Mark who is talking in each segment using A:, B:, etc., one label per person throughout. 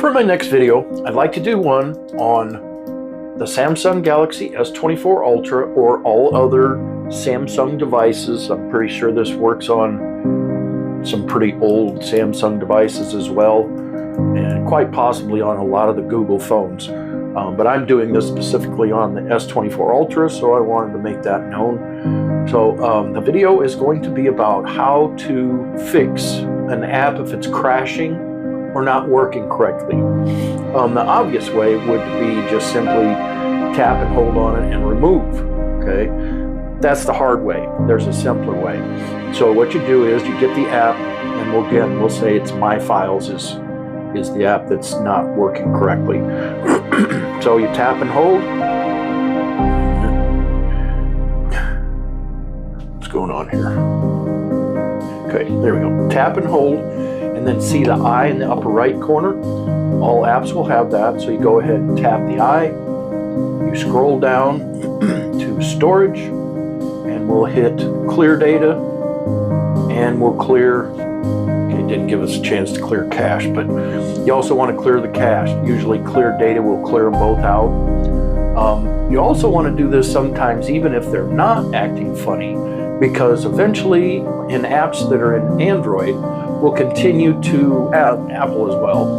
A: For my next video, I'd like to do one on the Samsung Galaxy S24 Ultra or all other Samsung devices. I'm pretty sure this works on some pretty old Samsung devices as well, and quite possibly on a lot of the Google phones. But I'm doing this specifically on the S24 Ultra, so I wanted to make that known. So the video is going to be about how to fix an app if it's crashing or not working correctly. The obvious way would be just simply tap and hold on it and remove, okay? That's the hard way. There's a simpler way. So what you do is you get the app, and we'll say it's My Files is the app that's not working correctly. So you tap and hold. What's going on here? Okay, there we go. Tap and hold, and then see the eye in the upper right corner. All apps will have that, so you go ahead and tap the eye. You scroll down to storage, and we'll hit clear data, and we'll clear. It didn't give us a chance to clear cache, but you also want to clear the cache. Usually clear data will clear them both out. You also want to do this sometimes even if they're not acting funny, because eventually in apps that are in Android will continue to, Apple as well,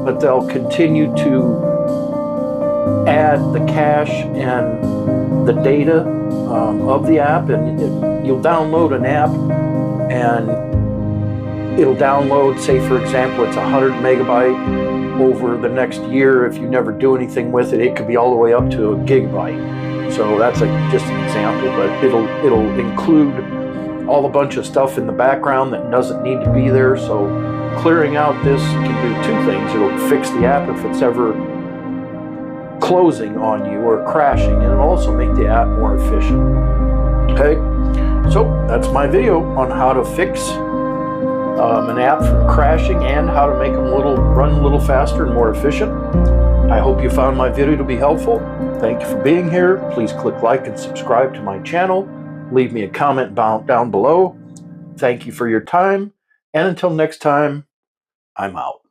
A: but they'll continue to add the cache and the data of the app, and you'll download an app and it'll download, say for example, it's 100 megabyte. Over the next year, if you never do anything with it, it could be all the way up to a gigabyte. So that's just an example, but it'll include all a bunch of stuff in the background that doesn't need to be there. So clearing out this can do two things. It'll fix the app if it's ever closing on you or crashing, and it'll also make the app more efficient. Okay, so that's my video on how to fix an app from crashing and how to make them run a little faster and more efficient. I hope you found my video to be helpful. Thank you for being here. Please click like and subscribe to my channel. Leave me a comment down below. Thank you for your time, and until next time, I'm out.